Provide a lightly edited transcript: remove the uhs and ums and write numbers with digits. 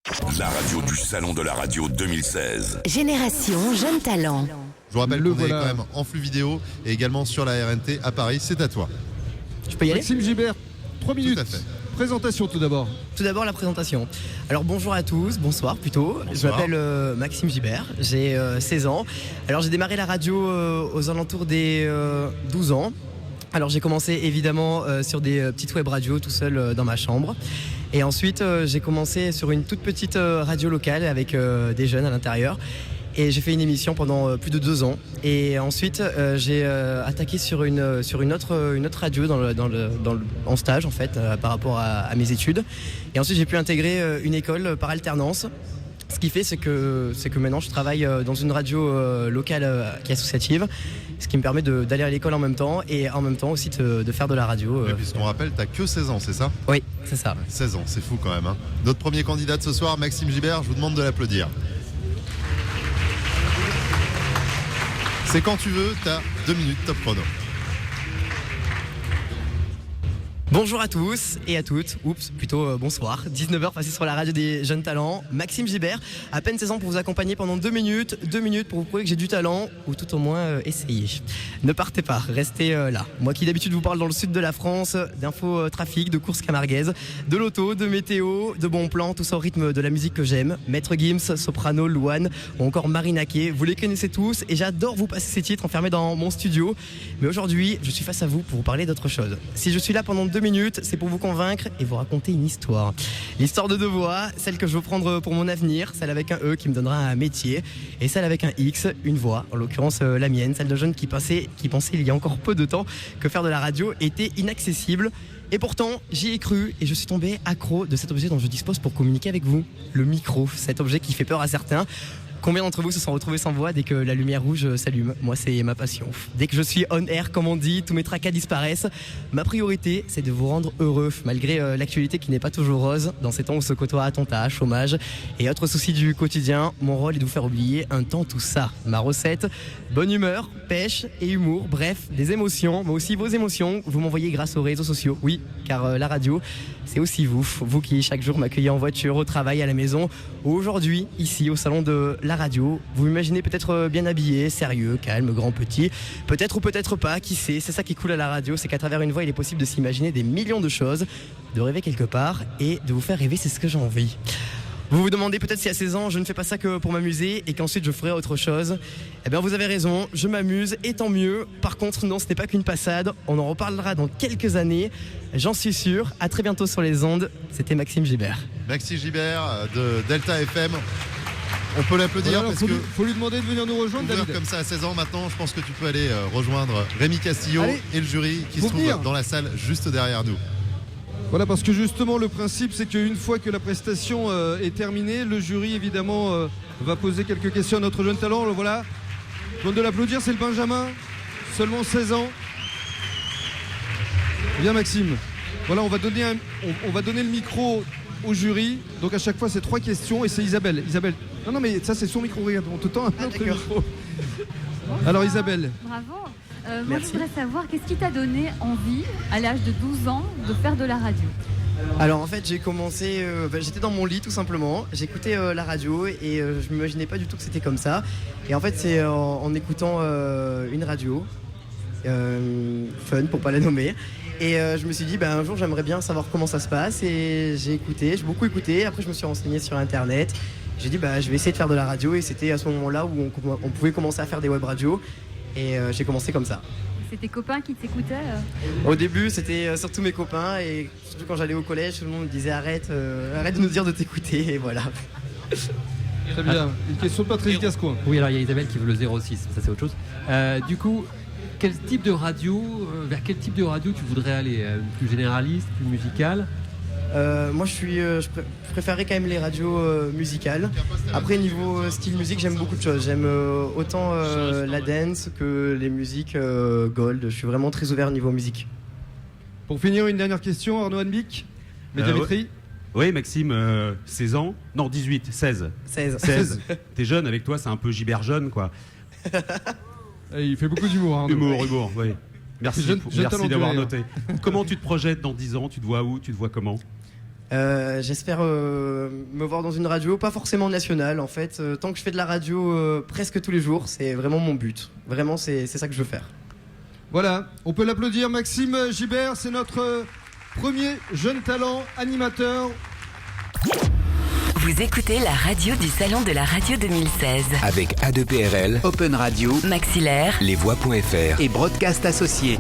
La radio du Salon de la Radio 2016. Génération Jeune Talent. Je vous rappelle qu'on est quand même en flux vidéo et également sur la RNT à Paris. C'est à toi. Je peux y aller ? Maxime Gibert, 3 minutes. Tout à fait. Présentation tout d'abord. Tout d'abord la présentation. Alors bonjour à tous, bonsoir plutôt. Bonsoir. Je m'appelle Maxime Gibert, j'ai 16 ans. Alors j'ai démarré la radio aux alentours des 12 ans. Alors j'ai commencé évidemment sur des petites web radios tout seul dans ma chambre. Et ensuite j'ai commencé sur une toute petite radio locale avec des jeunes à l'intérieur. Et j'ai fait une émission pendant plus de 2 ans. Et ensuite, j'ai attaqué sur une autre radio en stage, en fait, par rapport à mes études. Et ensuite, j'ai pu intégrer une école par alternance. Ce qui fait, c'est que maintenant, je travaille dans une radio locale qui est associative. Ce qui me permet d'aller à l'école en même temps et en même temps aussi de faire de la radio. Puisqu'on rappelle, t'as que 16 ans, c'est ça ? Oui, c'est ça. 16 ans, c'est fou quand même. Notre premier candidat de ce soir, Maxime Gibert, je vous demande de l'applaudir. C'est quand tu veux, t'as 2 minutes top chrono. Bonjour à tous et à toutes, bonsoir, 19h passé sur la radio des jeunes talents, Maxime Gibert, à peine 16 ans pour vous accompagner pendant 2 minutes pour vous prouver que j'ai du talent, ou tout au moins essayer. Ne partez pas, restez là. Moi qui d'habitude vous parle dans le sud de la France, d'infos trafic, de courses camarguaises, de l'auto, de météo, de bons plans, tout ça au rythme de la musique que j'aime, Maître Gims, Soprano, Louane ou encore Marina Kaye, vous les connaissez tous et j'adore vous passer ces titres enfermés dans mon studio, mais aujourd'hui je suis face à vous pour vous parler d'autre chose. Si je suis là pendant 2 minutes, c'est pour vous convaincre et vous raconter une histoire. L'histoire de 2 voix, celle que je veux prendre pour mon avenir, celle avec un E qui me donnera un métier, et celle avec un X, une voix, en l'occurrence la mienne, celle de jeune qui pensait il y a encore peu de temps que faire de la radio était inaccessible. Et pourtant, j'y ai cru et je suis tombé accro de cet objet dont je dispose pour communiquer avec vous, le micro, cet objet qui fait peur à certains. Combien d'entre vous se sont retrouvés sans voix dès que la lumière rouge s'allume ? Moi, c'est ma passion. Dès que je suis on air, comme on dit, tous mes tracas disparaissent. Ma priorité, c'est de vous rendre heureux, malgré l'actualité qui n'est pas toujours rose. Dans ces temps où se côtoient attentats, chômage et autres soucis du quotidien, mon rôle est de vous faire oublier un temps tout ça. Ma recette, bonne humeur, pêche et humour, bref, des émotions, mais aussi vos émotions, vous m'envoyez grâce aux réseaux sociaux. Oui, car la radio, c'est aussi vous qui chaque jour m'accueillez en voiture, au travail, à la maison. Aujourd'hui, ici, au salon de la radio, vous m'imaginez peut-être bien habillé, sérieux, calme, grand, petit. Peut-être ou peut-être pas, qui sait. C'est ça qui est cool à la radio, c'est qu'à travers une voix, il est possible de s'imaginer des millions de choses, de rêver quelque part et de vous faire rêver, c'est ce que j'ai envie. Vous vous demandez peut-être si à 16 ans, je ne fais pas ça que pour m'amuser et qu'ensuite je ferai autre chose. Eh bien, vous avez raison, je m'amuse et tant mieux. Par contre, non, ce n'est pas qu'une passade. On en reparlera dans quelques années. J'en suis sûr. À très bientôt sur les ondes. C'était Maxime Gibert. Maxime Gibert de Delta FM. On peut l'applaudir Voilà, parce faut que faut lui demander de venir nous rejoindre, ouvrir David. comme ça à 16 ans maintenant, je pense que tu peux aller rejoindre Rémi Castillo Allez, et le jury qui faut se trouve venir. dans la salle juste derrière nous. Voilà, parce que justement, le principe, c'est qu'une fois que la prestation est terminée, le jury, évidemment, va poser quelques questions à notre jeune talent. Le voilà. Je demande de l'applaudir, c'est le Benjamin. Seulement 16 ans. Bien, Maxime. Voilà, on va donner le micro au jury. Donc, à chaque fois, c'est 3 questions et c'est Isabelle. Isabelle. Non, mais ça, c'est son micro. Regarde, on te tend un autre micro. Alors, Isabelle. Bravo. Moi, Merci. je voudrais savoir, qu'est-ce qui t'a donné envie, à l'âge de 12 ans, de faire de la radio ? Alors en fait j'ai commencé, j'étais dans mon lit tout simplement, j'écoutais la radio et je m'imaginais pas du tout que c'était comme ça. Et en fait c'est en écoutant une radio, fun pour pas la nommer. Et je me suis dit un jour j'aimerais bien savoir comment ça se passe et j'ai beaucoup écouté, après je me suis renseigné sur internet. J'ai dit je vais essayer de faire de la radio et c'était à ce moment-là où on pouvait commencer à faire des web radios et j'ai commencé comme ça. C'est tes copains qui t'écoutaient Au début, c'était surtout mes copains et surtout quand j'allais au collège, tout le monde me disait arrête de nous dire de t'écouter et voilà. Très bien. Une question de Patrick Gascoigne. Oui, alors il y a Isabelle qui veut le 06, ça c'est autre chose. Du coup, quel type de radio, vers quel type de radio tu voudrais aller plus généraliste, plus musicale? Moi je préférais quand même les radios musicales. Après niveau style musique j'aime beaucoup de choses. J'aime autant la dance que les musiques gold. Je suis vraiment très ouvert niveau musique. Pour finir, une dernière question, Arnaud Hanbic, Médiamétrie. Oui, Maxime, 16 ans. Non, 18, 16. 16. T'es jeune, avec toi, c'est un peu Gibert jeune, quoi. Il fait beaucoup d'humour, Arnaud. Humour, oui. Merci, Jeune merci talentueux, d'avoir hein. noté. Comment tu te projettes dans 10 ans? Tu te vois où? Tu te vois comment? J'espère me voir dans une radio, pas forcément nationale en fait. Tant que je fais de la radio presque tous les jours, c'est vraiment mon but. Vraiment, c'est ça que je veux faire. Voilà, on peut l'applaudir. Maxime Gibert, c'est notre premier jeune talent animateur. Vous écoutez la radio du Salon de la Radio 2016. Avec A2PRL, Open Radio, Maxillaire, lesvoix.fr et Broadcast Associés.